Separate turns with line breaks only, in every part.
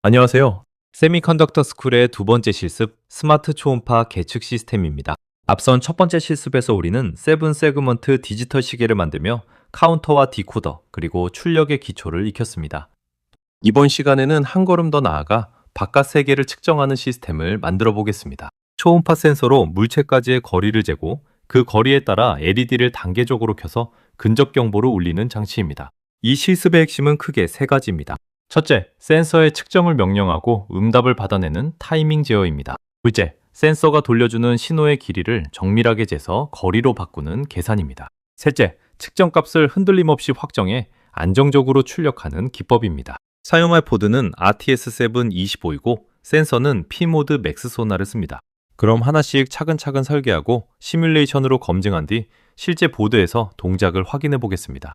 안녕하세요. 세미컨덕터 스쿨의 두 번째 실습 스마트 초음파 계측 시스템입니다. 앞선 첫 번째 실습에서 우리는 세븐 세그먼트 디지털 시계를 만들며 카운터와 디코더 그리고 출력의 기초를 익혔습니다. 이번 시간에는 한 걸음 더 나아가 바깥 세계를 측정하는 시스템을 만들어 보겠습니다. 초음파 센서로 물체까지의 거리를 재고 그 거리에 따라 LED를 단계적으로 켜서 근접 경보를 울리는 장치입니다. 이 실습의 핵심은 크게 세 가지입니다. 첫째, 센서의 측정을 명령하고 응답을 받아내는 타이밍 제어입니다. 둘째, 센서가 돌려주는 신호의 길이를 정밀하게 재서 거리로 바꾸는 계산입니다. 셋째, 측정값을 흔들림 없이 확정해 안정적으로 출력하는 기법입니다. 사용할 보드는 RTS725이고 센서는 P모드 맥스 소나를 씁니다. 그럼 하나씩 차근차근 설계하고 시뮬레이션으로 검증한 뒤 실제 보드에서 동작을 확인해 보겠습니다.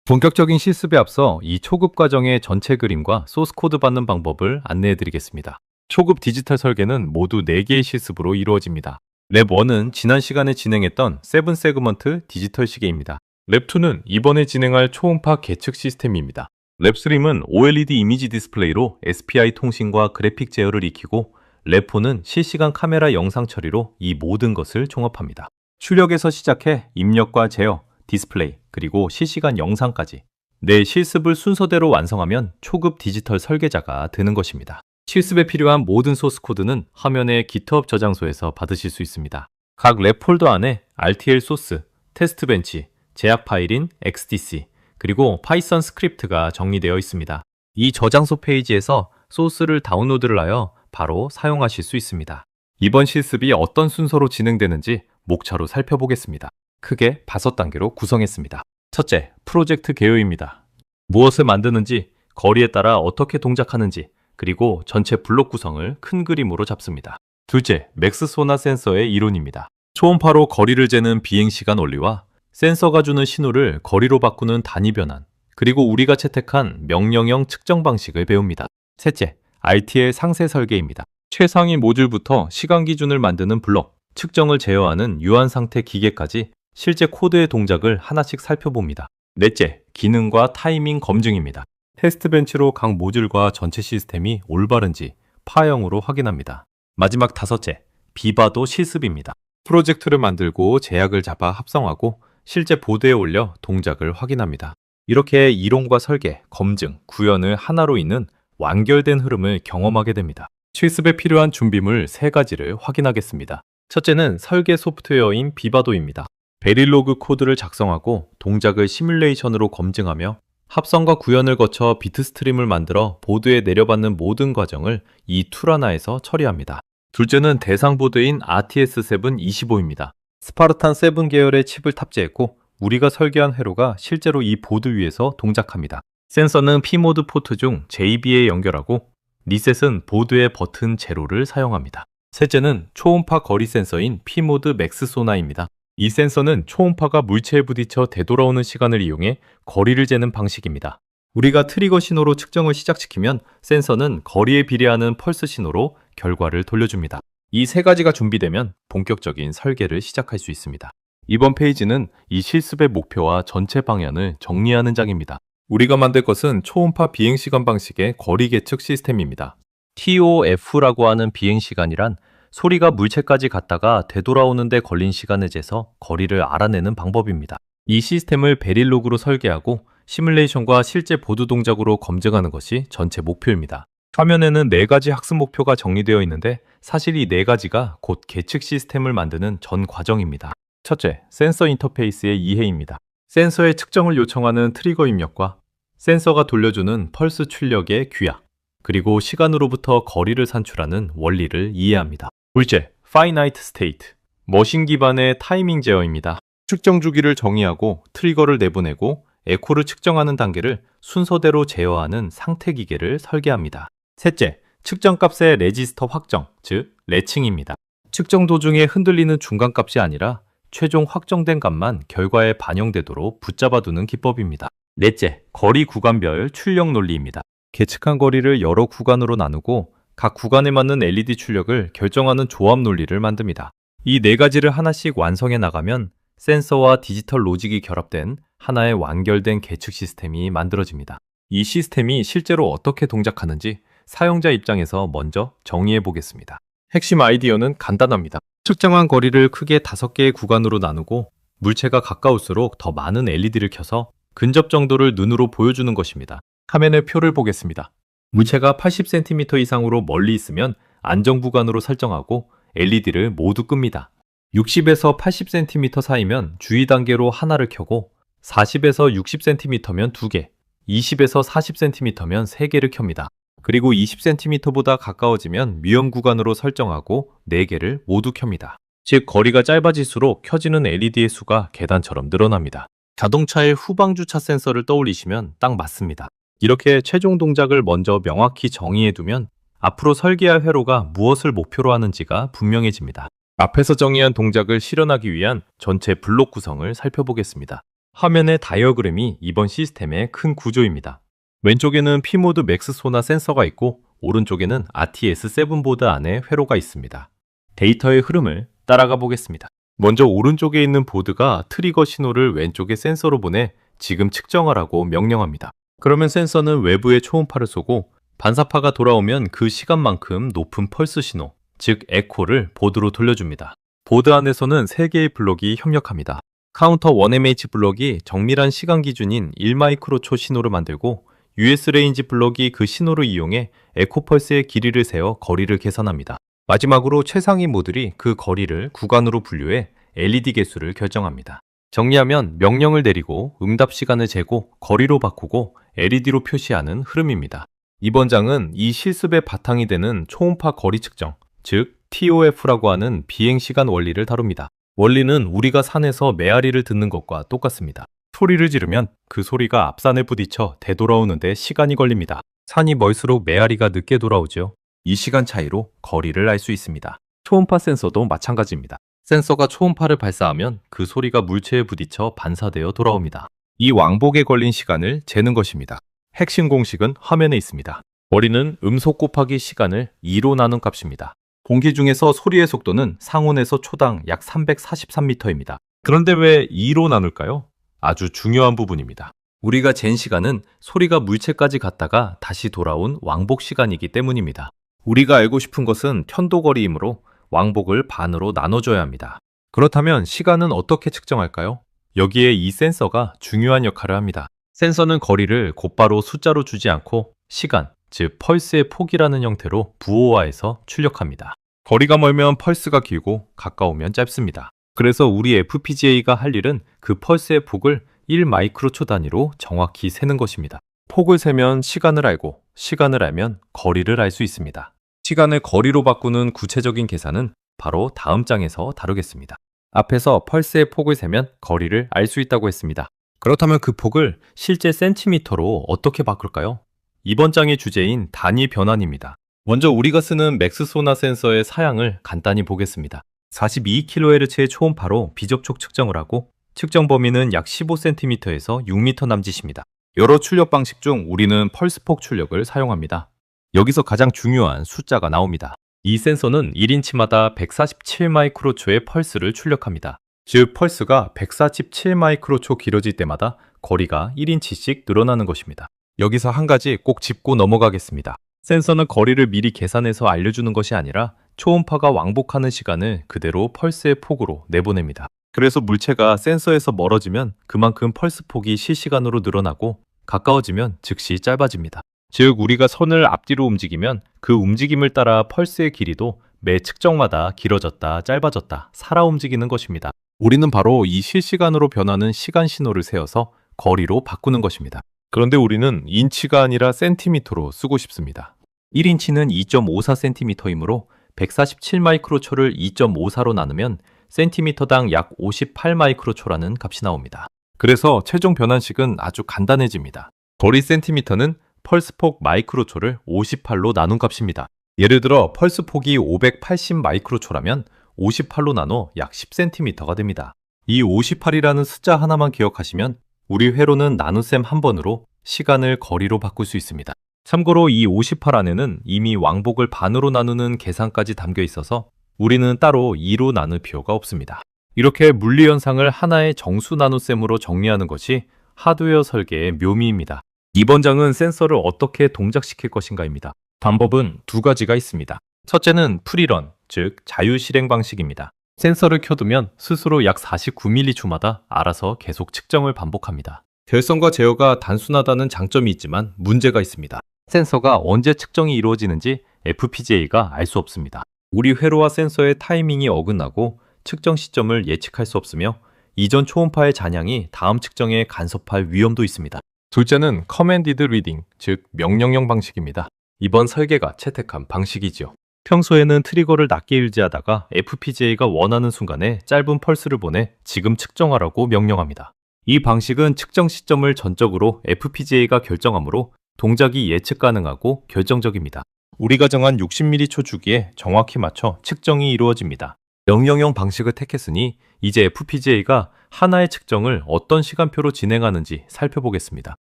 본격적인 실습에 앞서 이 초급 과정의 전체 그림과 소스 코드 받는 방법을 안내해 드리겠습니다. 초급 디지털 설계는 모두 4개의 실습으로 이루어집니다. 랩 1은 지난 시간에 진행했던 세븐 세그먼트 디지털 시계입니다. 랩 2는 이번에 진행할 초음파 계측 시스템입니다. 랩 3는 OLED 이미지 디스플레이로 SPI 통신과 그래픽 제어를 익히고 랩 4는 실시간 카메라 영상 처리로 이 모든 것을 종합합니다. 출력에서 시작해 입력과 제어, 디스플레이, 그리고 실시간 영상까지 내 실습을 순서대로 완성하면 초급 디지털 설계자가 되는 것입니다. 실습에 필요한 모든 소스 코드는 화면의 GitHub 저장소에서 받으실 수 있습니다. 각 랩 폴더 안에 RTL 소스, 테스트 벤치, 제약 파일인 XDC, 그리고 파이썬 스크립트가 정리되어 있습니다. 이 저장소 페이지에서 소스를 다운로드를 하여 바로 사용하실 수 있습니다. 이번 실습이 어떤 순서로 진행되는지 목차로 살펴보겠습니다. 크게 5단계로 구성했습니다. 첫째, 프로젝트 개요입니다. 무엇을 만드는지, 거리에 따라 어떻게 동작하는지, 그리고 전체 블록 구성을 큰 그림으로 잡습니다. 둘째, 맥스소나 센서의 이론입니다. 초음파로 거리를 재는 비행시간 원리와 센서가 주는 신호를 거리로 바꾸는 단위 변환, 그리고 우리가 채택한 명령형 측정 방식을 배웁니다. 셋째, RTL 상세 설계입니다. 최상위 모듈부터 시간 기준을 만드는 블록, 측정을 제어하는 유한 상태 기계까지 실제 코드의 동작을 하나씩 살펴봅니다. 넷째, 기능과 타이밍 검증입니다. 테스트 벤치로 각 모듈과 전체 시스템이 올바른지 파형으로 확인합니다. 마지막 다섯째, 비바도 실습입니다. 프로젝트를 만들고 제약을 잡아 합성하고 실제 보드에 올려 동작을 확인합니다. 이렇게 이론과 설계, 검증, 구현을 하나로 잇는 완결된 흐름을 경험하게 됩니다. 실습에 필요한 준비물 3가지를 확인하겠습니다. 첫째는 설계 소프트웨어인 비바도입니다. 베릴로그 코드를 작성하고 동작을 시뮬레이션으로 검증하며 합성과 구현을 거쳐 비트 스트림을 만들어 보드에 내려받는 모든 과정을 이 툴 하나에서 처리합니다. 둘째는 대상 보드인 RTS725입니다. 스파르탄 7 계열의 칩을 탑재했고 우리가 설계한 회로가 실제로 이 보드 위에서 동작합니다. 센서는 P모드 포트 중 JB에 연결하고 리셋은 보드의 버튼 제로를 사용합니다. 셋째는 초음파 거리 센서인 P모드 맥스 소나입니다. 이 센서는 초음파가 물체에 부딪혀 되돌아오는 시간을 이용해 거리를 재는 방식입니다. 우리가 트리거 신호로 측정을 시작시키면 센서는 거리에 비례하는 펄스 신호로 결과를 돌려줍니다. 이 3가지가 준비되면 본격적인 설계를 시작할 수 있습니다. 이번 페이지는 이 실습의 목표와 전체 방향을 정리하는 장입니다. 우리가 만들 것은 초음파 비행시간 방식의 거리 계측 시스템입니다. TOF라고 하는 비행시간이란 소리가 물체까지 갔다가 되돌아오는데 걸린 시간을 재서 거리를 알아내는 방법입니다. 이 시스템을 베릴로그로 설계하고 시뮬레이션과 실제 보드 동작으로 검증하는 것이 전체 목표입니다. 화면에는 4가지 학습 목표가 정리되어 있는데 사실 이 4가지가 곧 계측 시스템을 만드는 전 과정입니다. 첫째, 센서 인터페이스의 이해입니다. 센서의 측정을 요청하는 트리거 입력과 센서가 돌려주는 펄스 출력의 규약, 그리고 시간으로부터 거리를 산출하는 원리를 이해합니다. 둘째, Finite State, 머신 기반의 타이밍 제어입니다. 측정 주기를 정의하고 트리거를 내보내고 에코를 측정하는 단계를 순서대로 제어하는 상태 기계를 설계합니다. 셋째, 측정값의 레지스터 확정, 즉 레칭입니다. 측정 도중에 흔들리는 중간값이 아니라 최종 확정된 값만 결과에 반영되도록 붙잡아두는 기법입니다. 넷째, 거리 구간별 출력 논리입니다. 계측한 거리를 여러 구간으로 나누고 각 구간에 맞는 LED 출력을 결정하는 조합 논리를 만듭니다. 이 4가지를 하나씩 완성해 나가면 센서와 디지털 로직이 결합된 하나의 완결된 계측 시스템이 만들어집니다. 이 시스템이 실제로 어떻게 동작하는지 사용자 입장에서 먼저 정의해 보겠습니다. 핵심 아이디어는 간단합니다. 측정한 거리를 크게 5개의 구간으로 나누고 물체가 가까울수록 더 많은 LED를 켜서 근접 정도를 눈으로 보여주는 것입니다. 화면의 표를 보겠습니다. 물체가 80cm 이상으로 멀리 있으면 안정 구간으로 설정하고 LED를 모두 끕니다. 60에서 80cm 사이면 주의 단계로 하나를 켜고 40에서 60cm면 2개, 20에서 40cm면 3개를 켭니다. 그리고 20cm보다 가까워지면 위험 구간으로 설정하고 4개를 모두 켭니다. 즉 거리가 짧아질수록 켜지는 LED의 수가 계단처럼 늘어납니다. 자동차의 후방 주차 센서를 떠올리시면 딱 맞습니다. 이렇게 최종 동작을 먼저 명확히 정의해두면 앞으로 설계할 회로가 무엇을 목표로 하는지가 분명해집니다. 앞에서 정의한 동작을 실현하기 위한 전체 블록 구성을 살펴보겠습니다. 화면의 다이어그램이 이번 시스템의 큰 구조입니다. 왼쪽에는 P모드 맥스 소나 센서가 있고 오른쪽에는 RTS7 보드 안에 회로가 있습니다. 데이터의 흐름을 따라가 보겠습니다. 먼저 오른쪽에 있는 보드가 트리거 신호를 왼쪽의 센서로 보내 지금 측정하라고 명령합니다. 그러면 센서는 외부에 초음파를 쏘고 반사파가 돌아오면 그 시간만큼 높은 펄스 신호, 즉 에코를 보드로 돌려줍니다. 보드 안에서는 3개의 블록이 협력합니다. 카운터 1MH 블록이 정밀한 시간 기준인 1마이크로초 신호를 만들고 US 레인지 블록이 그 신호를 이용해 에코 펄스의 길이를 세어 거리를 계산합니다. 마지막으로 최상위 모듈이 그 거리를 구간으로 분류해 LED 개수를 결정합니다. 정리하면 명령을 내리고 응답 시간을 재고 거리로 바꾸고 LED로 표시하는 흐름입니다. 이번 장은 이 실습의 바탕이 되는 초음파 거리 측정, 즉 TOF라고 하는 비행시간 원리를 다룹니다. 원리는 우리가 산에서 메아리를 듣는 것과 똑같습니다. 소리를 지르면 그 소리가 앞산을 부딪혀 되돌아오는데 시간이 걸립니다. 산이 멀수록 메아리가 늦게 돌아오죠. 이 시간 차이로 거리를 알 수 있습니다. 초음파 센서도 마찬가지입니다. 센서가 초음파를 발사하면 그 소리가 물체에 부딪혀 반사되어 돌아옵니다. 이 왕복에 걸린 시간을 재는 것입니다. 핵심 공식은 화면에 있습니다. 거리는 음속 곱하기 시간을 2로 나눈 값입니다. 공기 중에서 소리의 속도는 상온에서 초당 약 343m입니다. 그런데 왜 2로 나눌까요? 아주 중요한 부분입니다. 우리가 잰 시간은 소리가 물체까지 갔다가 다시 돌아온 왕복 시간이기 때문입니다. 우리가 알고 싶은 것은 편도거리이므로 왕복을 반으로 나눠줘야 합니다. 그렇다면 시간은 어떻게 측정할까요? 여기에 이 센서가 중요한 역할을 합니다. 센서는 거리를 곧바로 숫자로 주지 않고 시간, 즉 펄스의 폭이라는 형태로 부호화해서 출력합니다. 거리가 멀면 펄스가 길고 가까우면 짧습니다. 그래서 우리 FPGA가 할 일은 그 펄스의 폭을 1마이크로초 단위로 정확히 세는 것입니다. 폭을 세면 시간을 알고 시간을 알면 거리를 알 수 있습니다. 시간을 거리로 바꾸는 구체적인 계산은 바로 다음 장에서 다루겠습니다. 앞에서 펄스의 폭을 세면 거리를 알 수 있다고 했습니다. 그렇다면 그 폭을 실제 센티미터로 어떻게 바꿀까요? 이번 장의 주제인 단위 변환입니다. 먼저 우리가 쓰는 맥스소나 센서의 사양을 간단히 보겠습니다. 42kHz의 초음파로 비접촉 측정을 하고 측정 범위는 약 15cm에서 6m 남짓입니다. 여러 출력 방식 중 우리는 펄스폭 출력을 사용합니다. 여기서 가장 중요한 숫자가 나옵니다. 이 센서는 1인치마다 147마이크로초의 펄스를 출력합니다. 즉 펄스가 147마이크로초 길어질 때마다 거리가 1인치씩 늘어나는 것입니다. 여기서 한 가지 꼭 짚고 넘어가겠습니다. 센서는 거리를 미리 계산해서 알려주는 것이 아니라 초음파가 왕복하는 시간을 그대로 펄스의 폭으로 내보냅니다. 그래서 물체가 센서에서 멀어지면 그만큼 펄스 폭이 실시간으로 늘어나고 가까워지면 즉시 짧아집니다. 즉 우리가 선을 앞뒤로 움직이면 그 움직임을 따라 펄스의 길이도 매 측정마다 길어졌다 짧아졌다 살아 움직이는 것입니다. 우리는 바로 이 실시간으로 변하는 시간 신호를 세어서 거리로 바꾸는 것입니다. 그런데 우리는 인치가 아니라 센티미터로 쓰고 싶습니다. 1인치는 2.54cm이므로 147마이크로초를 2.54로 나누면 센티미터당 약 58마이크로초라는 값이 나옵니다. 그래서 최종 변환식은 아주 간단해집니다. 거리 센티미터는 펄스폭 마이크로초를 58로 나눈 값입니다. 예를 들어 펄스폭이 580마이크로초라면 58로 나눠 약 10cm가 됩니다. 이 58이라는 숫자 하나만 기억하시면 우리 회로는 나눗셈 한 번으로 시간을 거리로 바꿀 수 있습니다. 참고로 이 58 안에는 이미 왕복을 반으로 나누는 계산까지 담겨 있어서 우리는 따로 2로 나눌 필요가 없습니다. 이렇게 물리 현상을 하나의 정수 나눗셈으로 정리하는 것이 하드웨어 설계의 묘미입니다. 이번 장은 센서를 어떻게 동작시킬 것인가입니다. 방법은 두 가지가 있습니다. 첫째는 프리런, 즉 자유 실행 방식입니다. 센서를 켜두면 스스로 약 49mH마다 알아서 계속 측정을 반복합니다. 결선과 제어가 단순하다는 장점이 있지만 문제가 있습니다. 센서가 언제 측정이 이루어지는지 FPGA가 알 수 없습니다. 우리 회로와 센서의 타이밍이 어긋나고 측정 시점을 예측할 수 없으며 이전 초음파의 잔향이 다음 측정에 간섭할 위험도 있습니다. 둘째는 커맨디드 리딩, 즉 명령형 방식입니다. 이번 설계가 채택한 방식이지요. 평소에는 트리거를 낮게 유지하다가 FPGA가 원하는 순간에 짧은 펄스를 보내 지금 측정하라고 명령합니다. 이 방식은 측정 시점을 전적으로 FPGA가 결정하므로 동작이 예측 가능하고 결정적입니다. 우리가 정한 60ms 주기에 정확히 맞춰 측정이 이루어집니다. 명령형 방식을 택했으니 이제 FPGA가 하나의 측정을 어떤 시간표로 진행하는지 살펴보겠습니다.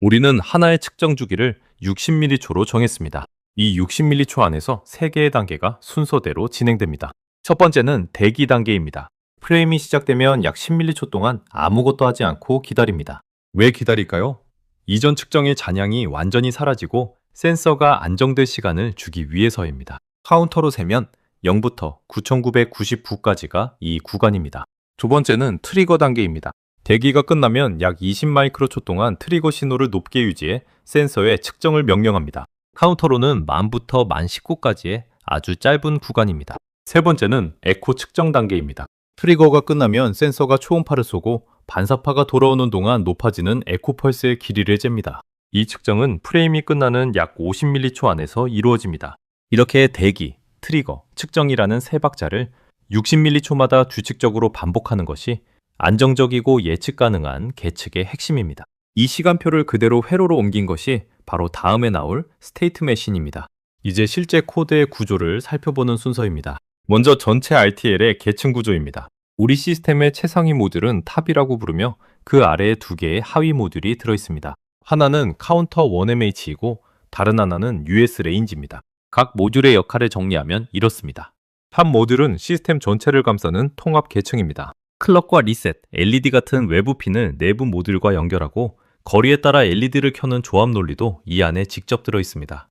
우리는 하나의 측정 주기를 60ms로 정했습니다. 이 60ms 안에서 3개의 단계가 순서대로 진행됩니다. 첫 번째는 대기 단계입니다. 프레임이 시작되면 약 10ms 동안 아무것도 하지 않고 기다립니다. 왜 기다릴까요? 이전 측정의 잔향이 완전히 사라지고 센서가 안정될 시간을 주기 위해서입니다. 카운터로 세면 0부터 9999까지가 이 구간입니다. 두 번째는 트리거 단계입니다. 대기가 끝나면 약 20마이크로초 동안 트리거 신호를 높게 유지해 센서에 측정을 명령합니다. 카운터로는 10,000부터 10,019까지의 아주 짧은 구간입니다. 세 번째는 에코 측정 단계입니다. 트리거가 끝나면 센서가 초음파를 쏘고 반사파가 돌아오는 동안 높아지는 에코 펄스의 길이를 잽니다. 이 측정은 프레임이 끝나는 약 50m초 안에서 이루어집니다. 이렇게 대기, 트리거, 측정이라는 세 박자를 60m초마다 규칙적으로 반복하는 것이 안정적이고 예측 가능한 계측의 핵심입니다. 이 시간표를 그대로 회로로 옮긴 것이 바로 다음에 나올 스테이트 머신입니다. 이제 실제 코드의 구조를 살펴보는 순서입니다. 먼저 전체 RTL의 계층 구조입니다. 우리 시스템의 최상위 모듈은 탑이라고 부르며 그 아래에 2개의 하위 모듈이 들어있습니다. 하나는 카운터 1MH이고 다른 하나는 US 레인지입니다. 각 모듈의 역할을 정리하면 이렇습니다. 탑 모듈은 시스템 전체를 감싸는 통합 계층입니다. 클럭과 리셋, LED 같은 외부 핀을 내부 모듈과 연결하고 거리에 따라 LED를 켜는 조합 논리도 이 안에 직접 들어있습니다.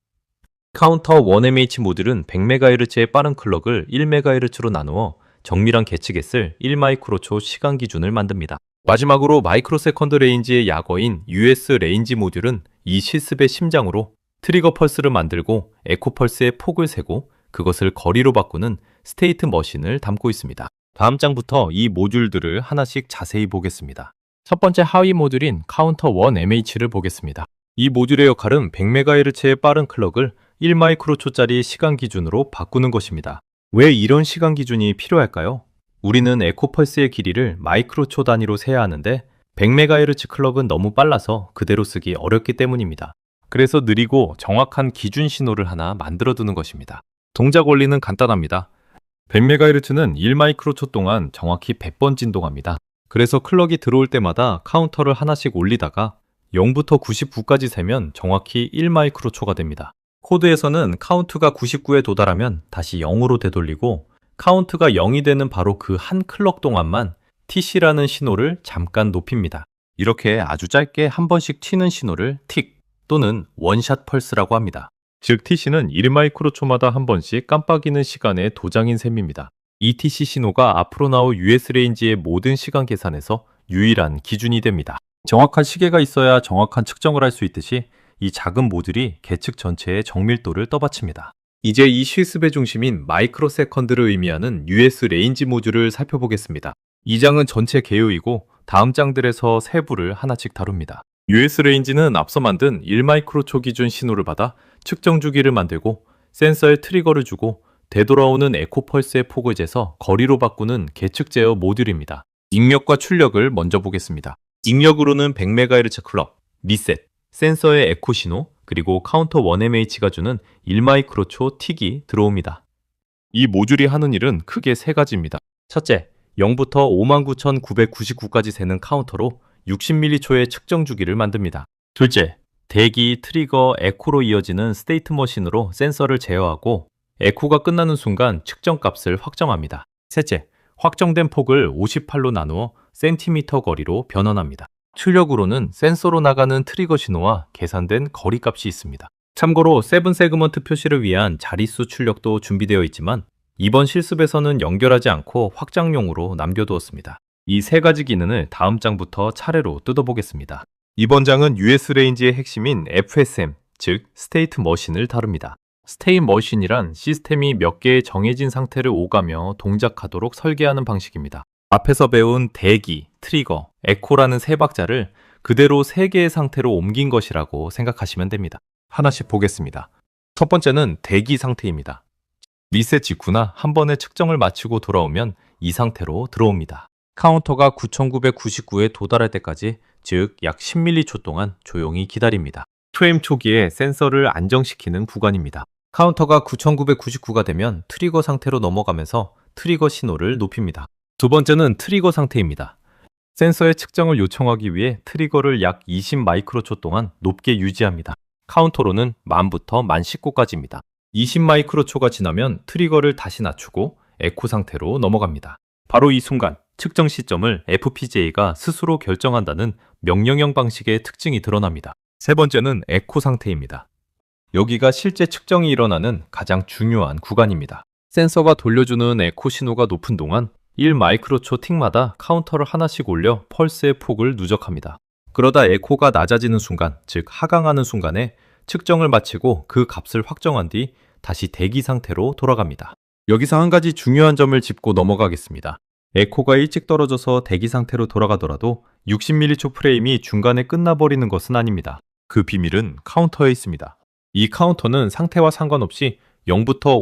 카운터 1MH 모듈은 100MHz의 빠른 클럭을 1MHz로 나누어 정밀한 계측에 쓸 1마이크로초 시간 기준을 만듭니다. 마지막으로 마이크로세컨드 레인지의 약어인 US 레인지 모듈은 이 실습의 심장으로 트리거 펄스를 만들고 에코 펄스의 폭을 세고 그것을 거리로 바꾸는 스테이트 머신을 담고 있습니다. 다음 장부터 이 모듈들을 하나씩 자세히 보겠습니다. 첫 번째 하위 모듈인 카운터 1MH를 보겠습니다. 이 모듈의 역할은 100MHz의 빠른 클럭을 1마이크로초짜리 시간 기준으로 바꾸는 것입니다. 왜 이런 시간 기준이 필요할까요? 우리는 에코 펄스의 길이를 마이크로초 단위로 세야 하는데 100MHz 클럭은 너무 빨라서 그대로 쓰기 어렵기 때문입니다. 그래서 느리고 정확한 기준 신호를 하나 만들어 두는 것입니다. 동작 원리는 간단합니다. 100MHz는 1마이크로초 동안 정확히 100번 진동합니다. 그래서 클럭이 들어올 때마다 카운터를 하나씩 올리다가 0부터 99까지 세면 정확히 1마이크로초가 됩니다. 코드에서는 카운트가 99에 도달하면 다시 0으로 되돌리고 카운트가 0이 되는 바로 그 한 클럭 동안만 TC라는 신호를 잠깐 높입니다. 이렇게 아주 짧게 한 번씩 튀는 신호를 틱 또는 원샷 펄스라고 합니다. 즉 TC는 1마이크로초마다 한 번씩 깜빡이는 시간의 도장인 셈입니다. 이 TC 신호가 앞으로 나올 US 레인지의 모든 시간 계산에서 유일한 기준이 됩니다. 정확한 시계가 있어야 정확한 측정을 할 수 있듯이 이 작은 모듈이 계측 전체의 정밀도를 떠받칩니다. 이제 이 실습의 중심인 마이크로세컨드를 의미하는 US 레인지 모듈을 살펴보겠습니다. 이 장은 전체 개요이고 다음 장들에서 세부를 하나씩 다룹니다. US 레인지는 앞서 만든 1마이크로초 기준 신호를 받아 측정 주기를 만들고 센서에 트리거를 주고 되돌아오는 에코 펄스의 폭을 재서 거리로 바꾸는 계측 제어 모듈입니다. 입력과 출력을 먼저 보겠습니다. 입력으로는 100MHz 클럭, 리셋, 센서의 에코 신호, 그리고 카운터 1MH가 주는 1마이크로초 틱이 들어옵니다. 이 모듈이 하는 일은 크게 세 가지입니다. 첫째, 0부터 59,999까지 세는 카운터로 60m초의 측정 주기를 만듭니다. 둘째, 대기, 트리거, 에코로 이어지는 스테이트 머신으로 센서를 제어하고 에코가 끝나는 순간 측정 값을 확정합니다. 셋째, 확정된 폭을 58로 나누어 센티미터 거리로 변환합니다. 출력으로는 센서로 나가는 트리거 신호와 계산된 거리값이 있습니다. 참고로 7 세그먼트 표시를 위한 자릿수 출력도 준비되어 있지만 이번 실습에서는 연결하지 않고 확장용으로 남겨두었습니다. 이 세 가지 기능을 다음 장부터 차례로 뜯어보겠습니다. 이번 장은 US 레인지의 핵심인 FSM, 즉 스테이트 머신을 다룹니다. 스테이트 머신이란 시스템이 몇 개의 정해진 상태를 오가며 동작하도록 설계하는 방식입니다. 앞에서 배운 대기, 트리거, 에코라는 세 박자를 그대로 세 개의 상태로 옮긴 것이라고 생각하시면 됩니다. 하나씩 보겠습니다. 첫 번째는 대기 상태입니다. 리셋 직후나 한 번에 측정을 마치고 돌아오면 이 상태로 들어옵니다. 카운터가 9999에 도달할 때까지, 즉 약 10m초 동안 조용히 기다립니다. 프레임 초기에 센서를 안정시키는 구간입니다. 카운터가 9999가 되면 트리거 상태로 넘어가면서 트리거 신호를 높입니다. 두 번째는 트리거 상태입니다. 센서의 측정을 요청하기 위해 트리거를 약 20 마이크로초 동안 높게 유지합니다. 카운터로는 만부터 만 19까지입니다. 20 마이크로초가 지나면 트리거를 다시 낮추고 에코 상태로 넘어갑니다. 바로 이 순간 측정 시점을 FPGA가 스스로 결정한다는 명령형 방식의 특징이 드러납니다. 세 번째는 에코 상태입니다. 여기가 실제 측정이 일어나는 가장 중요한 구간입니다. 센서가 돌려주는 에코 신호가 높은 동안 1 마이크로초 틱마다 카운터를 하나씩 올려 펄스의 폭을 누적합니다. 그러다 에코가 낮아지는 순간, 즉 하강하는 순간에 측정을 마치고 그 값을 확정한 뒤 다시 대기 상태로 돌아갑니다. 여기서 한 가지 중요한 점을 짚고 넘어가겠습니다. 에코가 일찍 떨어져서 대기 상태로 돌아가더라도 60ms 프레임이 중간에 끝나버리는 것은 아닙니다. 그 비밀은 카운터에 있습니다. 이 카운터는 상태와 상관없이 0부터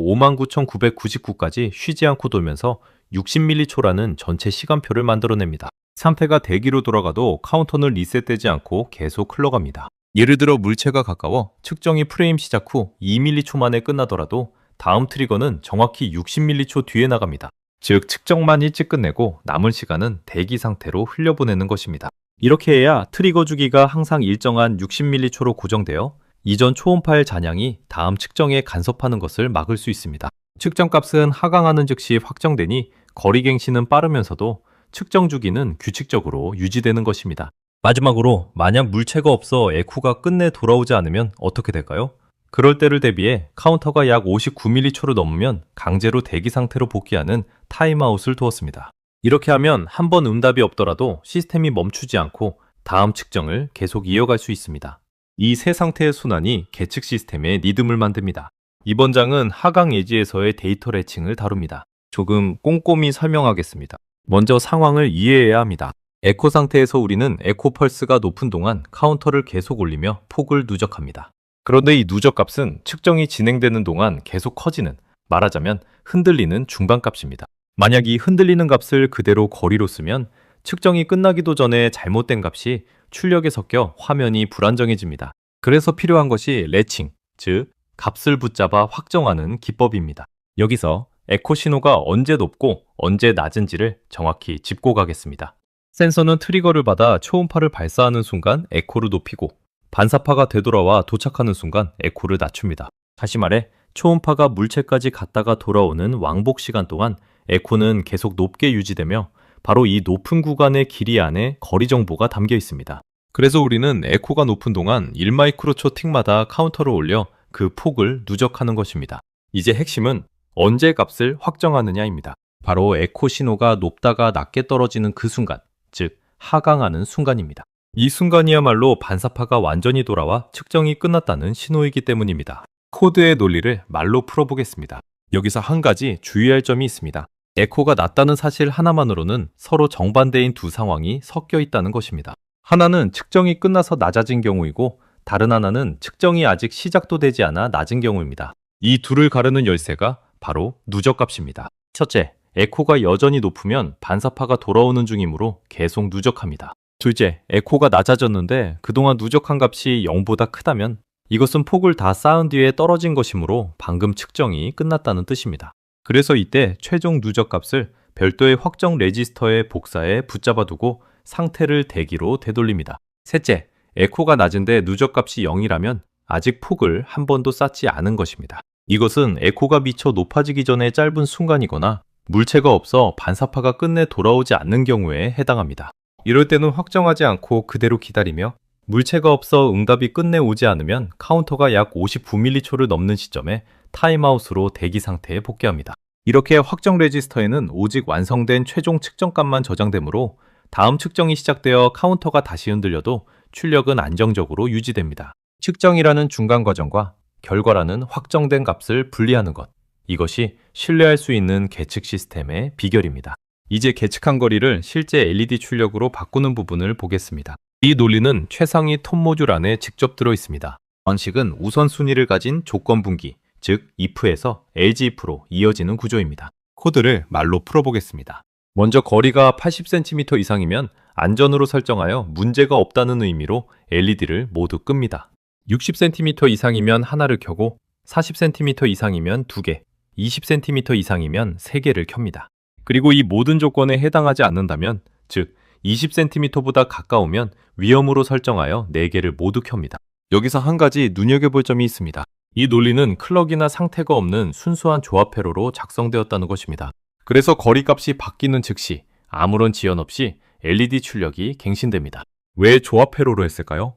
59,999까지 쉬지 않고 돌면서 60ms라는 전체 시간표를 만들어냅니다. 상태가 대기로 돌아가도 카운터는 리셋되지 않고 계속 흘러갑니다. 예를 들어 물체가 가까워 측정이 프레임 시작 후 2ms 만에 끝나더라도 다음 트리거는 정확히 60ms 뒤에 나갑니다. 즉 측정만 일찍 끝내고 남은 시간은 대기 상태로 흘려보내는 것입니다. 이렇게 해야 트리거 주기가 항상 일정한 60ms로 고정되어 이전 초음파의 잔향이 다음 측정에 간섭하는 것을 막을 수 있습니다. 측정값은 하강하는 즉시 확정되니 거리갱신은 빠르면서도 측정 주기는 규칙적으로 유지되는 것입니다. 마지막으로 만약 물체가 없어 에코가 끝내 돌아오지 않으면 어떻게 될까요? 그럴 때를 대비해 카운터가 약 59ms를 넘으면 강제로 대기 상태로 복귀하는 타임아웃을 두었습니다. 이렇게 하면 한 번 응답이 없더라도 시스템이 멈추지 않고 다음 측정을 계속 이어갈 수 있습니다. 이 세 상태의 순환이 계측 시스템의 리듬을 만듭니다. 이번 장은 하강 예지에서의 데이터 레칭을 다룹니다. 조금 꼼꼼히 설명하겠습니다. 먼저 상황을 이해해야 합니다. 에코 상태에서 우리는 에코 펄스가 높은 동안 카운터를 계속 올리며 폭을 누적합니다. 그런데 이 누적값은 측정이 진행되는 동안 계속 커지는, 말하자면 흔들리는 중반값입니다. 만약 이 흔들리는 값을 그대로 거리로 쓰면 측정이 끝나기도 전에 잘못된 값이 출력에 섞여 화면이 불안정해집니다. 그래서 필요한 것이 레칭, 즉 값을 붙잡아 확정하는 기법입니다. 여기서 에코 신호가 언제 높고 언제 낮은지를 정확히 짚고 가겠습니다. 센서는 트리거를 받아 초음파를 발사하는 순간 에코를 높이고 반사파가 되돌아와 도착하는 순간 에코를 낮춥니다. 다시 말해 초음파가 물체까지 갔다가 돌아오는 왕복 시간 동안 에코는 계속 높게 유지되며 바로 이 높은 구간의 길이 안에 거리 정보가 담겨 있습니다. 그래서 우리는 에코가 높은 동안 1마이크로초 틱마다 카운터를 올려 그 폭을 누적하는 것입니다. 이제 핵심은 언제 값을 확정하느냐입니다. 바로 에코 신호가 높다가 낮게 떨어지는 그 순간, 즉 하강하는 순간입니다. 이 순간이야말로 반사파가 완전히 돌아와 측정이 끝났다는 신호이기 때문입니다. 코드의 논리를 말로 풀어보겠습니다. 여기서 한 가지 주의할 점이 있습니다. 에코가 낮다는 사실 하나만으로는 서로 정반대인 두 상황이 섞여 있다는 것입니다. 하나는 측정이 끝나서 낮아진 경우이고 다른 하나는 측정이 아직 시작도 되지 않아 낮은 경우입니다. 이 둘을 가르는 열쇠가 바로 누적값입니다. 첫째, 에코가 여전히 높으면 반사파가 돌아오는 중이므로 계속 누적합니다. 둘째, 에코가 낮아졌는데 그동안 누적한 값이 0보다 크다면 이것은 폭을 다 쌓은 뒤에 떨어진 것이므로 방금 측정이 끝났다는 뜻입니다. 그래서 이때 최종 누적값을 별도의 확정 레지스터에 복사해 붙잡아두고 상태를 대기로 되돌립니다. 셋째, 에코가 낮은데 누적값이 0이라면 아직 폭을 한 번도 쌓지 않은 것입니다. 이것은 에코가 미쳐 높아지기 전에 짧은 순간이거나 물체가 없어 반사파가 끝내 돌아오지 않는 경우에 해당합니다. 이럴 때는 확정하지 않고 그대로 기다리며 물체가 없어 응답이 끝내 오지 않으면 카운터가 약 59mC를 넘는 시점에 타임아웃으로 대기 상태에 복귀합니다. 이렇게 확정 레지스터에는 오직 완성된 최종 측정값만 저장되므로 다음 측정이 시작되어 카운터가 다시 흔들려도 출력은 안정적으로 유지됩니다. 측정이라는 중간 과정과 결과라는 확정된 값을 분리하는 것. 이것이 신뢰할 수 있는 계측 시스템의 비결입니다. 이제 계측한 거리를 실제 LED 출력으로 바꾸는 부분을 보겠습니다. 이 논리는 최상위 톱 모듈 안에 직접 들어 있습니다. 방식은 우선순위를 가진 조건 분기, 즉 if에서 else if로 이어지는 구조입니다. 코드를 말로 풀어보겠습니다. 먼저 거리가 80cm 이상이면 안전으로 설정하여 문제가 없다는 의미로 LED를 모두 끕니다. 60cm 이상이면 하나를 켜고 40cm 이상이면 2개, 20cm 이상이면 3개를 켭니다. 그리고 이 모든 조건에 해당하지 않는다면, 즉 20cm보다 가까우면 위험으로 설정하여 4개를 모두 켭니다. 여기서 한 가지 눈여겨볼 점이 있습니다. 이 논리는 클럭이나 상태가 없는 순수한 조합 회로로 작성되었다는 것입니다. 그래서 거리값이 바뀌는 즉시 아무런 지연 없이 LED 출력이 갱신됩니다. 왜 조합 회로로 했을까요?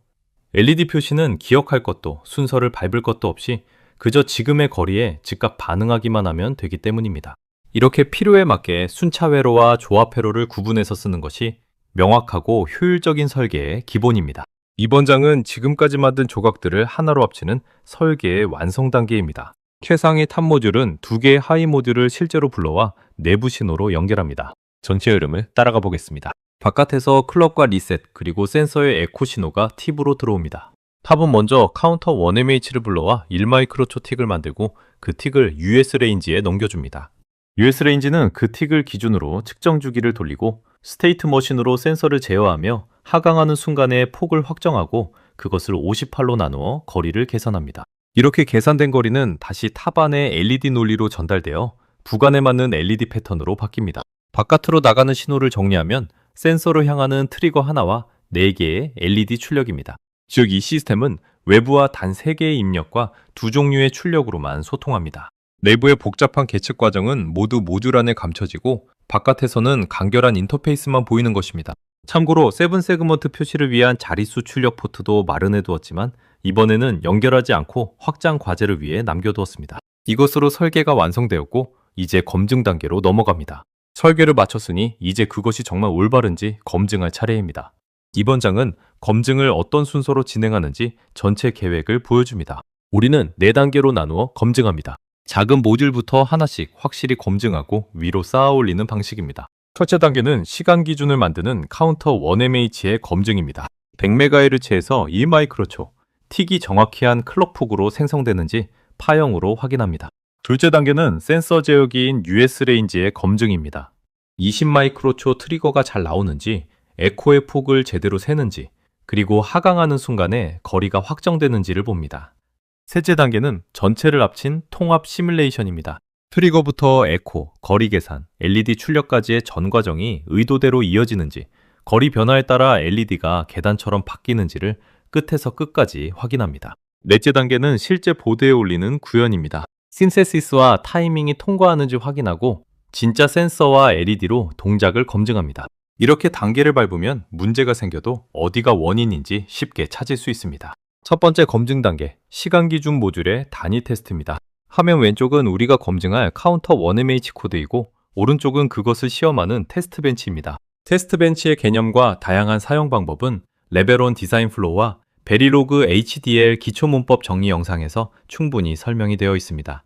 LED 표시는 기억할 것도 순서를 밟을 것도 없이 그저 지금의 거리에 즉각 반응하기만 하면 되기 때문입니다. 이렇게 필요에 맞게 순차 회로와 조합 회로를 구분해서 쓰는 것이 명확하고 효율적인 설계의 기본입니다. 이번 장은 지금까지 만든 조각들을 하나로 합치는 설계의 완성 단계입니다. 최상위 탑 모듈은 2개의 하위 모듈을 실제로 불러와 내부 신호로 연결합니다. 전체 흐름을 따라가 보겠습니다. 바깥에서 클럭과 리셋 그리고 센서의 에코 신호가 팁으로 들어옵니다. 탑은 먼저 카운터 1mH를 불러와 1마이크로초 틱을 만들고 그 틱을 US 레인지에 넘겨줍니다. US 레인지는 그 틱을 기준으로 측정 주기를 돌리고 스테이트 머신으로 센서를 제어하며 하강하는 순간에 폭을 확정하고 그것을 58로 나누어 거리를 계산합니다. 이렇게 계산된 거리는 다시 탑 안의 LED 논리로 전달되어 구간에 맞는 LED 패턴으로 바뀝니다. 바깥으로 나가는 신호를 정리하면 센서로 향하는 트리거 하나와 4개의 LED 출력입니다. 즉 이 시스템은 외부와 단 3개의 입력과 2종류의 출력으로만 소통합니다. 내부의 복잡한 계측 과정은 모두 모듈 안에 감춰지고 바깥에서는 간결한 인터페이스만 보이는 것입니다. 참고로 7 세그먼트 표시를 위한 자릿수 출력 포트도 마련해 두었지만 이번에는 연결하지 않고 확장 과제를 위해 남겨두었습니다. 이것으로 설계가 완성되었고 이제 검증 단계로 넘어갑니다. 설계를 마쳤으니 이제 그것이 정말 올바른지 검증할 차례입니다. 이번 장은 검증을 어떤 순서로 진행하는지 전체 계획을 보여줍니다. 우리는 4단계로 나누어 검증합니다. 작은 모듈부터 하나씩 확실히 검증하고 위로 쌓아 올리는 방식입니다. 첫째 단계는 시간 기준을 만드는 카운터 1mH의 검증입니다. 100MHz에서 1마이크로초, 틱이 정확히 한 클럭 폭으로 생성되는지 파형으로 확인합니다. 둘째 단계는 센서 제어기인 US 레인지의 검증입니다. 20마이크로초 트리거가 잘 나오는지, 에코의 폭을 제대로 세는지, 그리고 하강하는 순간에 거리가 확정되는지를 봅니다. 셋째 단계는 전체를 합친 통합 시뮬레이션입니다. 트리거부터 에코, 거리 계산, LED 출력까지의 전 과정이 의도대로 이어지는지, 거리 변화에 따라 LED가 계단처럼 바뀌는지를 끝에서 끝까지 확인합니다. 넷째 단계는 실제 보드에 올리는 구현입니다. 신세시스와 타이밍이 통과하는지 확인하고 진짜 센서와 LED로 동작을 검증합니다. 이렇게 단계를 밟으면 문제가 생겨도 어디가 원인인지 쉽게 찾을 수 있습니다. 첫 번째 검증 단계, 시간 기준 모듈의 단위 테스트입니다. 화면 왼쪽은 우리가 검증할 카운터 1mH 코드이고 오른쪽은 그것을 시험하는 테스트 벤치입니다. 테스트 벤치의 개념과 다양한 사용 방법은 레벨 1 디자인 플로우와 베리로그 HDL 기초 문법 정리 영상에서 충분히 설명이 되어 있습니다.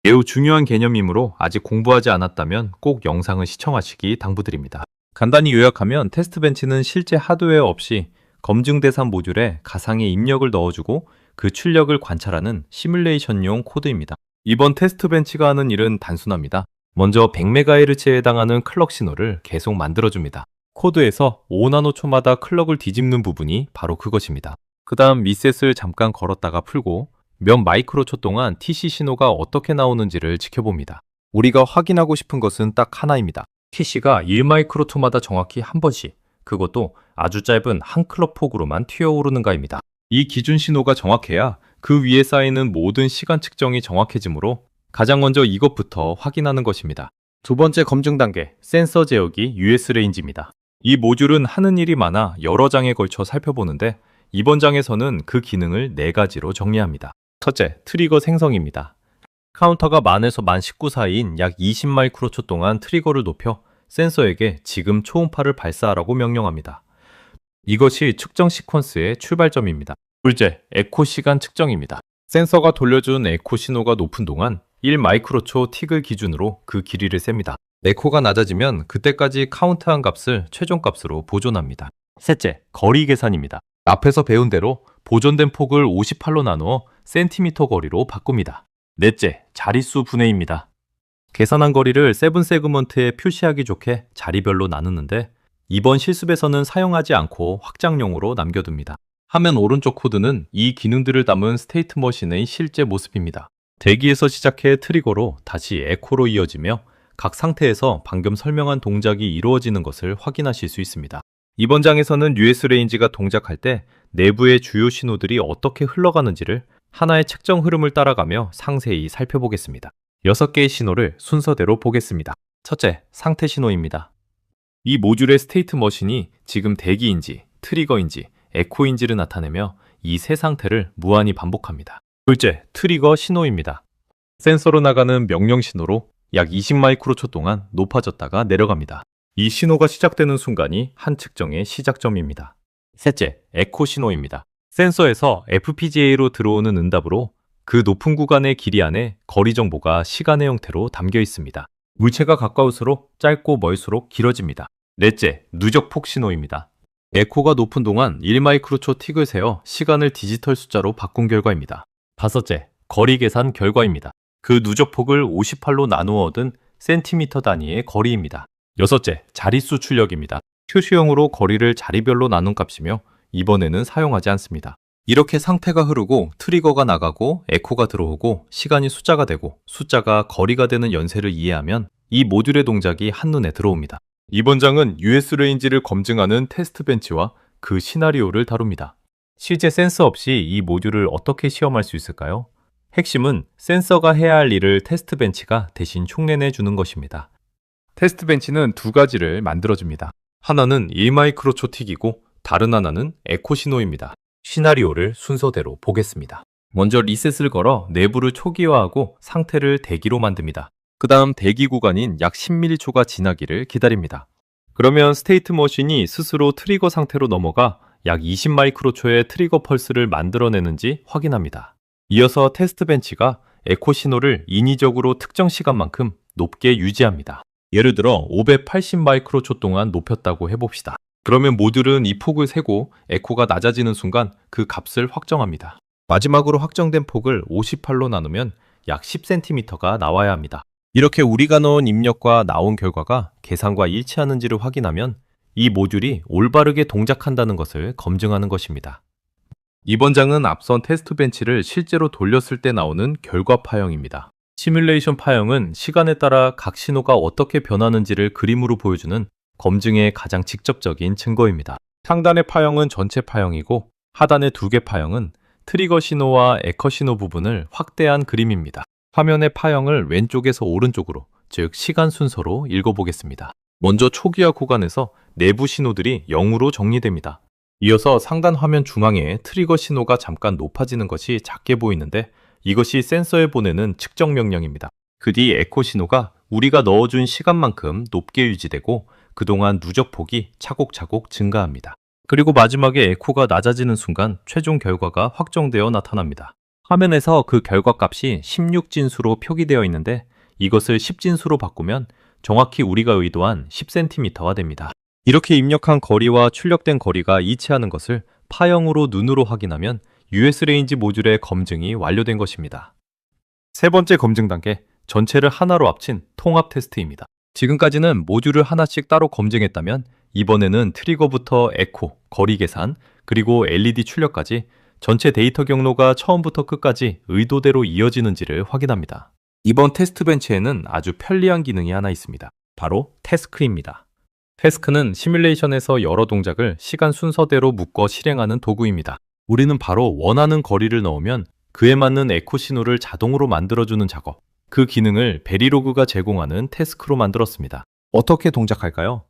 매우 중요한 개념이므로 아직 공부하지 않았다면 꼭 영상을 시청하시기 당부드립니다. 간단히 요약하면 테스트 벤치는 실제 하드웨어 없이 검증 대상 모듈에 가상의 입력을 넣어주고 그 출력을 관찰하는 시뮬레이션용 코드입니다. 이번 테스트 벤치가 하는 일은 단순합니다. 먼저 100MHz에 해당하는 클럭 신호를 계속 만들어줍니다. 코드에서 5나노초마다 클럭을 뒤집는 부분이 바로 그것입니다. 그 다음 리셋을 잠깐 걸었다가 풀고 몇 마이크로초 동안 TC 신호가 어떻게 나오는지를 지켜봅니다. 우리가 확인하고 싶은 것은 딱 하나입니다. TC가 1마이크로초마다 정확히 한 번씩, 그것도 아주 짧은 한 클럭 폭으로만 튀어오르는가입니다. 이 기준 신호가 정확해야 그 위에 쌓이는 모든 시간 측정이 정확해지므로 가장 먼저 이것부터 확인하는 것입니다. 두 번째 검증 단계, 센서 제어기 US 레인지입니다. 이 모듈은 하는 일이 많아 여러 장에 걸쳐 살펴보는데 이번 장에서는 그 기능을 4가지로 정리합니다. 첫째, 트리거 생성입니다. 카운터가 만에서 만 19 사이인 약 20마이크로초 동안 트리거를 높여 센서에게 지금 초음파를 발사하라고 명령합니다. 이것이 측정 시퀀스의 출발점입니다. 둘째, 에코 시간 측정입니다. 센서가 돌려준 에코 신호가 높은 동안 1마이크로초 틱을 기준으로 그 길이를 셉니다. 에코가 낮아지면 그때까지 카운트한 값을 최종값으로 보존합니다. 셋째, 거리 계산입니다. 앞에서 배운 대로 보존된 폭을 58로 나누어 센티미터 거리로 바꿉니다. 넷째, 자릿수 분해입니다. 계산한 거리를 세븐 세그먼트에 표시하기 좋게 자리별로 나누는데 이번 실습에서는 사용하지 않고 확장용으로 남겨둡니다. 화면 오른쪽 코드는 이 기능들을 담은 스테이트 머신의 실제 모습입니다. 대기에서 시작해 트리거로 다시 에코로 이어지며 각 상태에서 방금 설명한 동작이 이루어지는 것을 확인하실 수 있습니다. 이번 장에서는 US 레인지가 동작할 때 내부의 주요 신호들이 어떻게 흘러가는지를 하나의 측정 흐름을 따라가며 상세히 살펴보겠습니다. 6개의 신호를 순서대로 보겠습니다. 첫째, 상태 신호입니다. 이 모듈의 스테이트 머신이 지금 대기인지, 트리거인지, 에코인지를 나타내며 이 세 상태를 무한히 반복합니다. 둘째, 트리거 신호입니다. 센서로 나가는 명령 신호로 약 20마이크로초 동안 높아졌다가 내려갑니다. 이 신호가 시작되는 순간이 한 측정의 시작점입니다. 셋째, 에코 신호입니다. 센서에서 FPGA로 들어오는 응답으로 그 높은 구간의 길이 안에 거리 정보가 시간의 형태로 담겨 있습니다. 물체가 가까울수록 짧고 멀수록 길어집니다. 넷째, 누적폭 신호입니다. 에코가 높은 동안 1마이크로초 틱을 세어 시간을 디지털 숫자로 바꾼 결과입니다. 다섯째, 거리 계산 결과입니다. 그 누적폭을 58로 나누어 얻은 센티미터 단위의 거리입니다. 여섯째, 자릿수 출력입니다. 표시형으로 거리를 자리별로 나눈 값이며 이번에는 사용하지 않습니다. 이렇게 상태가 흐르고 트리거가 나가고 에코가 들어오고 시간이 숫자가 되고 숫자가 거리가 되는 연쇄를 이해하면 이 모듈의 동작이 한눈에 들어옵니다. 이번 장은 US 레인지를 검증하는 테스트 벤치와 그 시나리오를 다룹니다. 실제 센서 없이 이 모듈을 어떻게 시험할 수 있을까요? 핵심은 센서가 해야 할 일을 테스트 벤치가 대신 흉내내 주는 것입니다. 테스트 벤치는 2가지를 만들어줍니다. 하나는 1마이크로초 틱이고 다른 하나는 에코 신호입니다. 시나리오를 순서대로 보겠습니다. 먼저 리셋을 걸어 내부를 초기화하고 상태를 대기로 만듭니다. 그 다음 대기 구간인 약 10ml초가 지나기를 기다립니다. 그러면 스테이트 머신이 스스로 트리거 상태로 넘어가 약 20마이크로초의 트리거 펄스를 만들어내는지 확인합니다. 이어서 테스트 벤치가 에코 신호를 인위적으로 특정 시간만큼 높게 유지합니다. 예를 들어 580마이크로초 동안 높였다고 해봅시다. 그러면 모듈은 이 폭을 세고 에코가 낮아지는 순간 그 값을 확정합니다. 마지막으로 확정된 폭을 58로 나누면 약 10cm가 나와야 합니다. 이렇게 우리가 넣은 입력과 나온 결과가 계산과 일치하는지를 확인하면 이 모듈이 올바르게 동작한다는 것을 검증하는 것입니다. 이번 장은 앞선 테스트 벤치를 실제로 돌렸을 때 나오는 결과 파형입니다. 시뮬레이션 파형은 시간에 따라 각 신호가 어떻게 변하는지를 그림으로 보여주는 검증의 가장 직접적인 증거입니다. 상단의 파형은 전체 파형이고 하단의 2개 파형은 트리거 신호와 에커 신호 부분을 확대한 그림입니다. 화면의 파형을 왼쪽에서 오른쪽으로, 즉 시간 순서로 읽어보겠습니다. 먼저 초기화 구간에서 내부 신호들이 0으로 정리됩니다. 이어서 상단 화면 중앙에 트리거 신호가 잠깐 높아지는 것이 작게 보이는데 이것이 센서에 보내는 측정 명령입니다. 그 뒤 에코 신호가 우리가 넣어준 시간만큼 높게 유지되고 그동안 누적폭이 차곡차곡 증가합니다. 그리고 마지막에 에코가 낮아지는 순간 최종 결과가 확정되어 나타납니다. 화면에서 그 결과값이 16진수로 표기되어 있는데 이것을 10진수로 바꾸면 정확히 우리가 의도한 10cm가 됩니다. 이렇게 입력한 거리와 출력된 거리가 일치하는 것을 파형으로 눈으로 확인하면 US 레인지 모듈의 검증이 완료된 것입니다. 세 번째 검증 단계, 전체를 하나로 합친 통합 테스트입니다. 지금까지는 모듈을 하나씩 따로 검증했다면 이번에는 트리거부터 에코, 거리 계산, 그리고 LED 출력까지 전체 데이터 경로가 처음부터 끝까지 의도대로 이어지는지를 확인합니다. 이번 테스트 벤치에는 아주 편리한 기능이 하나 있습니다. 바로 태스크입니다. 태스크는 시뮬레이션에서 여러 동작을 시간 순서대로 묶어 실행하는 도구입니다. 우리는 바로 원하는 거리를 넣으면 그에 맞는 에코 신호를 자동으로 만들어주는 작업, 그 기능을 베리로그가 제공하는 태스크로 만들었습니다. 어떻게 동작할까요?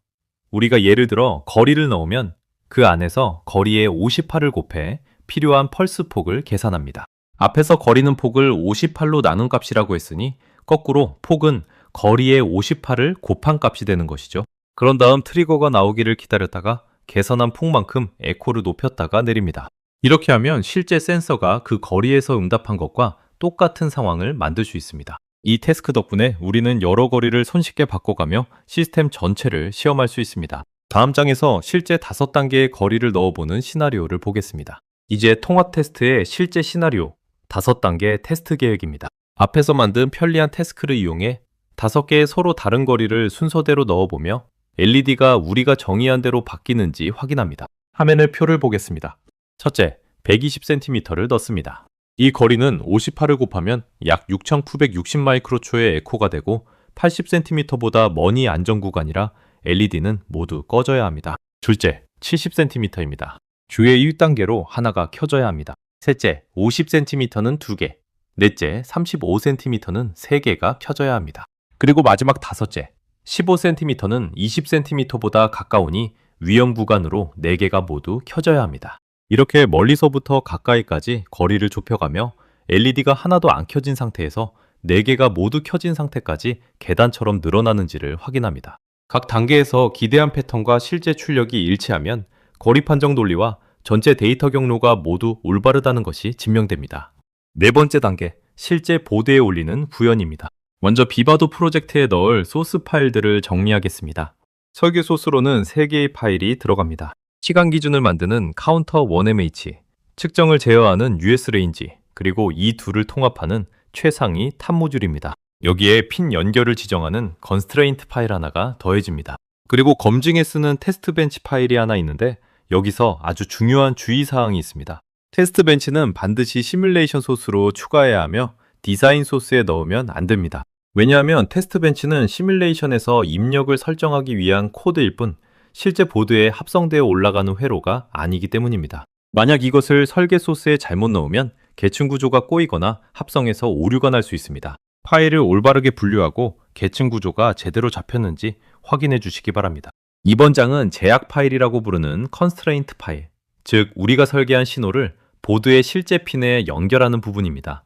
우리가 예를 들어 거리를 넣으면 그 안에서 거리의 58을 곱해 필요한 펄스 폭을 계산합니다. 앞에서 거리는 폭을 58로 나눈 값이라고 했으니 거꾸로 폭은 거리의 58을 곱한 값이 되는 것이죠. 그런 다음 트리거가 나오기를 기다렸다가 계산한 폭만큼 에코를 높였다가 내립니다. 이렇게 하면 실제 센서가 그 거리에서 응답한 것과 똑같은 상황을 만들 수 있습니다. 이 태스크 덕분에 우리는 여러 거리를 손쉽게 바꿔가며 시스템 전체를 시험할 수 있습니다. 다음 장에서 실제 5단계의 거리를 넣어보는 시나리오를 보겠습니다. 이제 통합 테스트의 실제 시나리오 5단계 테스트 계획입니다. 앞에서 만든 편리한 태스크를 이용해 5개의 서로 다른 거리를 순서대로 넣어보며 LED가 우리가 정의한 대로 바뀌는지 확인합니다. 화면의 표를 보겠습니다. 첫째, 120cm를 넣습니다. 이 거리는 58을 곱하면 약 6960 마이크로초의 에코가 되고 80cm보다 머니 안전 구간이라 LED는 모두 꺼져야 합니다. 둘째, 70cm입니다. 주의 1단계로 하나가 켜져야 합니다. 셋째, 50cm는 2개. 넷째, 35cm는 3개가 켜져야 합니다. 그리고 마지막 다섯째, 15cm는 20cm보다 가까우니 위험 구간으로 4개가 모두 켜져야 합니다. 이렇게 멀리서부터 가까이까지 거리를 좁혀가며 LED가 하나도 안 켜진 상태에서 4개가 모두 켜진 상태까지 계단처럼 늘어나는지를 확인합니다. 각 단계에서 기대한 패턴과 실제 출력이 일치하면 거리 판정 논리와 전체 데이터 경로가 모두 올바르다는 것이 증명됩니다. 네 번째 단계, 실제 보드에 올리는 구현입니다. 먼저 비바도 프로젝트에 넣을 소스 파일들을 정리하겠습니다. 설계 소스로는 3개의 파일이 들어갑니다. 시간 기준을 만드는 카운터 1MH, 측정을 제어하는 US 레인지, 그리고 이 둘을 통합하는 최상위 탑 모듈입니다. 여기에 핀 연결을 지정하는 constraint 파일 하나가 더해집니다. 그리고 검증에 쓰는 테스트 벤치 파일이 하나 있는데 여기서 아주 중요한 주의사항이 있습니다. 테스트 벤치는 반드시 시뮬레이션 소스로 추가해야 하며 디자인 소스에 넣으면 안 됩니다. 왜냐하면 테스트 벤치는 시뮬레이션에서 입력을 설정하기 위한 코드일 뿐 실제 보드에 합성되어 올라가는 회로가 아니기 때문입니다. 만약 이것을 설계 소스에 잘못 넣으면 계층 구조가 꼬이거나 합성에서 오류가 날 수 있습니다. 파일을 올바르게 분류하고 계층 구조가 제대로 잡혔는지 확인해 주시기 바랍니다. 이번 장은 제약 파일이라고 부르는 constraint 파일, 즉 우리가 설계한 신호를 보드의 실제 핀에 연결하는 부분입니다.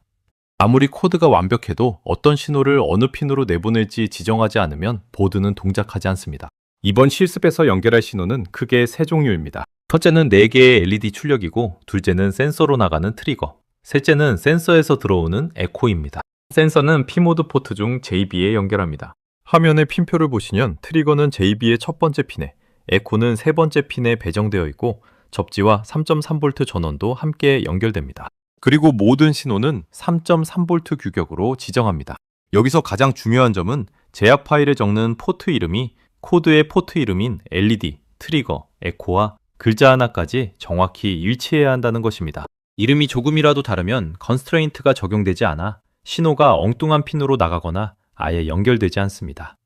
아무리 코드가 완벽해도 어떤 신호를 어느 핀으로 내보낼지 지정하지 않으면 보드는 동작하지 않습니다. 이번 실습에서 연결할 신호는 크게 3종류입니다. 첫째는 4개의 LED 출력이고 둘째는 센서로 나가는 트리거, 셋째는 센서에서 들어오는 에코입니다. 센서는 P모드 포트 중 JB에 연결합니다. 화면의 핀표를 보시면 트리거는 JB의 첫 번째 핀에, 에코는 세 번째 핀에 배정되어 있고 접지와 3.3V 전원도 함께 연결됩니다. 그리고 모든 신호는 3.3V 규격으로 지정합니다. 여기서 가장 중요한 점은 제약 파일에 적는 포트 이름이 코드의 포트 이름인 LED, 트리거, 에코와 글자 하나까지 정확히 일치해야 한다는 것입니다. 이름이 조금이라도 다르면 컨스트레인트가 적용되지 않아 신호가 엉뚱한 핀으로 나가거나 아예 연결되지 않습니다.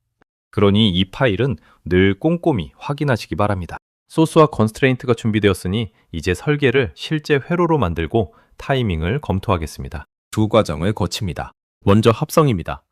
그러니 이 파일은 늘 꼼꼼히 확인하시기 바랍니다. 소스와 컨스트레인트가 준비되었으니 이제 설계를 실제 회로로 만들고 타이밍을 검토하겠습니다. 두 과정을 거칩니다. 먼저 합성입니다.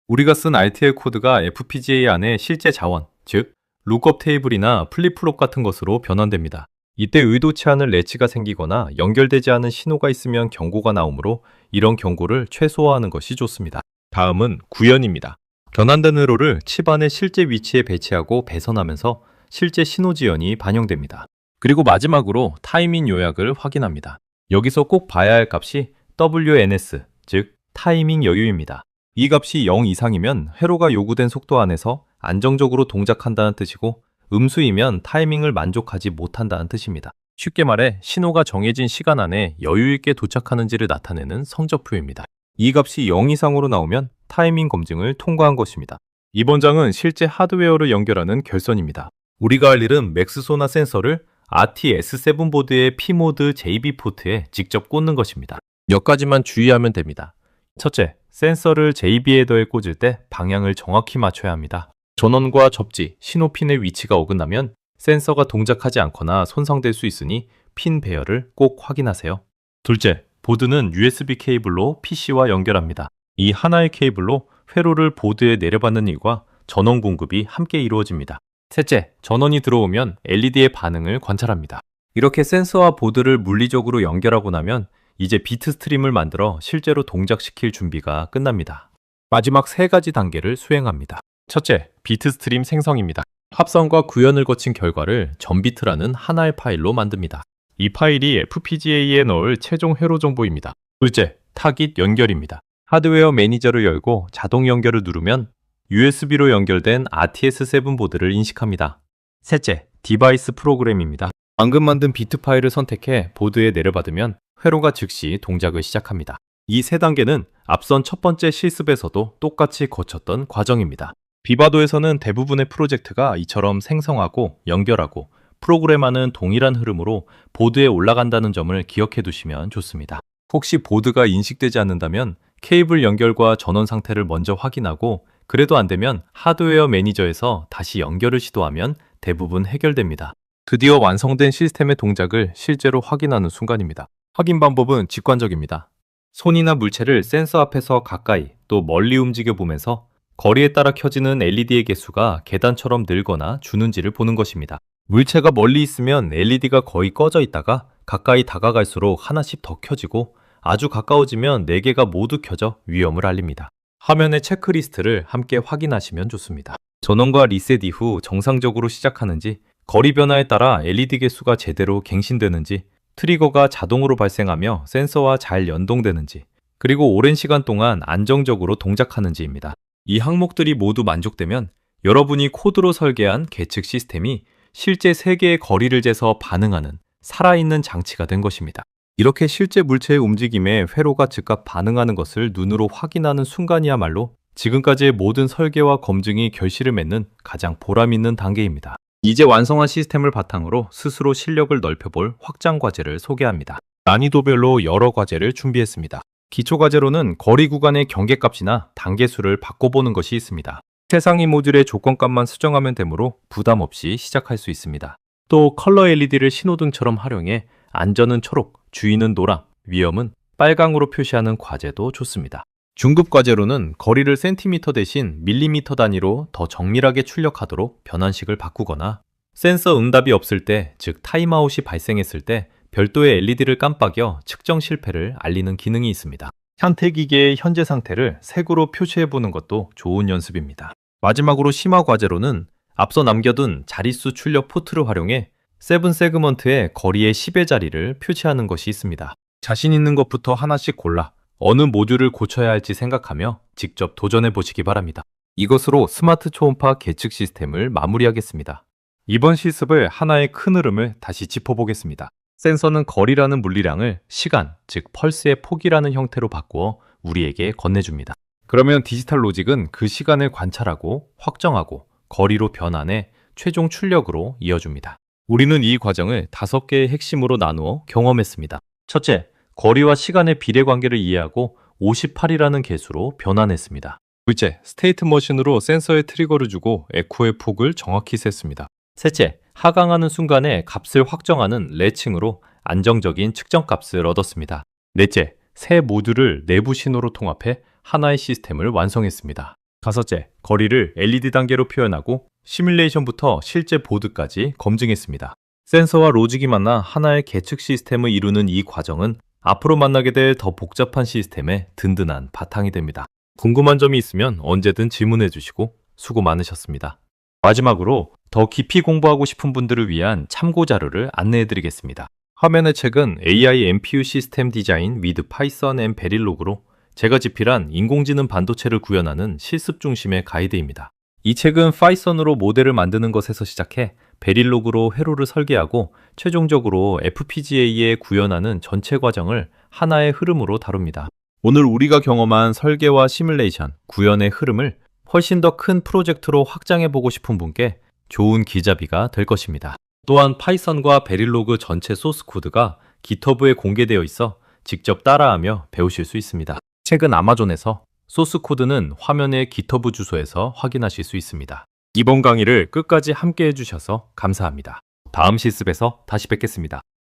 우리가 쓴 RTL 코드가 FPGA 안에 실제 자원, 즉 룩업 테이블이나 플립플롭 같은 것으로 변환됩니다. 이때 의도치 않은 래치가 생기거나 연결되지 않은 신호가 있으면 경고가 나오므로 이런 경고를 최소화하는 것이 좋습니다. 다음은 구현입니다. 변환된 회로를 칩 안의 실제 위치에 배치하고 배선하면서 실제 신호 지연이 반영됩니다. 그리고 마지막으로 타이밍 요약을 확인합니다. 여기서 꼭 봐야 할 값이 WNS, 즉 타이밍 여유입니다. 이 값이 0 이상이면 회로가 요구된 속도 안에서 안정적으로 동작한다는 뜻이고 음수이면 타이밍을 만족하지 못한다는 뜻입니다. 쉽게 말해 신호가 정해진 시간 안에 여유 있게 도착하는지를 나타내는 성적표입니다. 이 값이 0 이상으로 나오면 타이밍 검증을 통과한 것입니다. 이번 장은 실제 하드웨어를 연결하는 결선입니다. 우리가 할 일은 맥스소나 센서를 RTS7 보드의 P모드 JB 포트에 직접 꽂는 것입니다. 몇 가지만 주의하면 됩니다. 첫째, 센서를 JB 헤더에 꽂을 때 방향을 정확히 맞춰야 합니다. 전원과 접지, 신호핀의 위치가 어긋나면 센서가 동작하지 않거나 손상될 수 있으니 핀 배열을 꼭 확인하세요. 둘째, 보드는 USB 케이블로 PC와 연결합니다. 이 하나의 케이블로 회로를 보드에 내려받는 일과 전원 공급이 함께 이루어집니다. 셋째, 전원이 들어오면 LED의 반응을 관찰합니다. 이렇게 센서와 보드를 물리적으로 연결하고 나면 이제 비트 스트림을 만들어 실제로 동작시킬 준비가 끝납니다. 마지막 세 가지 단계를 수행합니다. 첫째, 비트 스트림 생성입니다. 합성과 구현을 거친 결과를 전비트라는 하나의 파일로 만듭니다. 이 파일이 FPGA에 넣을 최종 회로 정보입니다. 둘째, 타깃 연결입니다. 하드웨어 매니저를 열고 자동 연결을 누르면 USB로 연결된 RTS7 보드를 인식합니다. 셋째, 디바이스 프로그램입니다. 방금 만든 비트 파일을 선택해 보드에 내려받으면 회로가 즉시 동작을 시작합니다. 이 세 단계는 앞선 첫 번째 실습에서도 똑같이 거쳤던 과정입니다. 비바도에서는 대부분의 프로젝트가 이처럼 생성하고 연결하고 프로그램하는 동일한 흐름으로 보드에 올라간다는 점을 기억해 두시면 좋습니다. 혹시 보드가 인식되지 않는다면 케이블 연결과 전원 상태를 먼저 확인하고 그래도 안 되면 하드웨어 매니저에서 다시 연결을 시도하면 대부분 해결됩니다. 드디어 완성된 시스템의 동작을 실제로 확인하는 순간입니다. 확인 방법은 직관적입니다. 손이나 물체를 센서 앞에서 가까이 또 멀리 움직여 보면서 거리에 따라 켜지는 LED의 개수가 계단처럼 늘거나 주는지를 보는 것입니다. 물체가 멀리 있으면 LED가 거의 꺼져 있다가 가까이 다가갈수록 하나씩 더 켜지고 아주 가까워지면 4개가 모두 켜져 위험을 알립니다. 화면의 체크리스트를 함께 확인하시면 좋습니다. 전원과 리셋 이후 정상적으로 시작하는지, 거리 변화에 따라 LED 개수가 제대로 갱신되는지, 트리거가 자동으로 발생하며 센서와 잘 연동되는지, 그리고 오랜 시간 동안 안정적으로 동작하는지입니다. 이 항목들이 모두 만족되면 여러분이 코드로 설계한 계측 시스템이 실제 세계의 거리를 재서 반응하는 살아있는 장치가 된 것입니다. 이렇게 실제 물체의 움직임에 회로가 즉각 반응하는 것을 눈으로 확인하는 순간이야말로 지금까지의 모든 설계와 검증이 결실을 맺는 가장 보람있는 단계입니다. 이제 완성한 시스템을 바탕으로 스스로 실력을 넓혀볼 확장 과제를 소개합니다. 난이도별로 여러 과제를 준비했습니다. 기초 과제로는 거리 구간의 경계값이나 단계수를 바꿔보는 것이 있습니다. 세상의 모듈의 조건값만 수정하면 되므로 부담 없이 시작할 수 있습니다. 또 컬러 LED를 신호등처럼 활용해 안전은 초록, 주의는 노랑, 위험은 빨강으로 표시하는 과제도 좋습니다. 중급 과제로는 거리를 센티미터 대신 밀리미터 단위로 더 정밀하게 출력하도록 변환식을 바꾸거나 센서 응답이 없을 때, 즉 타임아웃이 발생했을 때 별도의 LED를 깜빡여 측정 실패를 알리는 기능이 있습니다. 현태기계의 현재 상태를 색으로 표시해보는 것도 좋은 연습입니다. 마지막으로 심화 과제로는 앞서 남겨둔 자릿수 출력 포트를 활용해 7 세그먼트의 거리의 10의 자리를 표시하는 것이 있습니다. 자신 있는 것부터 하나씩 골라 어느 모듈을 고쳐야 할지 생각하며 직접 도전해 보시기 바랍니다. 이것으로 스마트 초음파 계측 시스템을 마무리하겠습니다. 이번 실습을 하나의 큰 흐름을 다시 짚어보겠습니다. 센서는 거리라는 물리량을 시간, 즉 펄스의 폭이라는 형태로 바꾸어 우리에게 건네줍니다. 그러면 디지털 로직은 그 시간을 관찰하고 확정하고 거리로 변환해 최종 출력으로 이어줍니다. 우리는 이 과정을 5개의 핵심으로 나누어 경험했습니다. 첫째, 거리와 시간의 비례관계를 이해하고 58이라는 개수로 변환했습니다. 둘째, 스테이트 머신으로 센서에 트리거를 주고 에코의 폭을 정확히 셌습니다. 셋째, 하강하는 순간에 값을 확정하는 레칭으로 안정적인 측정 값을 얻었습니다. 넷째, 새 모듈을 내부 신호로 통합해 하나의 시스템을 완성했습니다. 다섯째, 거리를 LED 단계로 표현하고 시뮬레이션부터 실제 보드까지 검증했습니다. 센서와 로직이 만나 하나의 계측 시스템을 이루는 이 과정은 앞으로 만나게 될 더 복잡한 시스템의 든든한 바탕이 됩니다. 궁금한 점이 있으면 언제든 질문해 주시고 수고 많으셨습니다. 마지막으로 더 깊이 공부하고 싶은 분들을 위한 참고 자료를 안내해 드리겠습니다. 화면의 책은 AI NPU 시스템 디자인 with Python and Verilog로 제가 집필한 인공지능 반도체를 구현하는 실습 중심의 가이드입니다. 이 책은 파이썬으로 모델을 만드는 것에서 시작해 베릴로그로 회로를 설계하고 최종적으로 FPGA에 구현하는 전체 과정을 하나의 흐름으로 다룹니다. 오늘 우리가 경험한 설계와 시뮬레이션, 구현의 흐름을 훨씬 더 큰 프로젝트로 확장해보고 싶은 분께 좋은 기자비가 될 것입니다. 또한 파이썬과 베릴로그 전체 소스 코드가 GitHub에 공개되어 있어 직접 따라하며 배우실 수 있습니다. 책은 아마존에서, 소스 코드는 화면의 GitHub 주소에서 확인하실 수 있습니다. 이번 강의를 끝까지 함께 해주셔서 감사합니다. 다음 실습에서 다시 뵙겠습니다.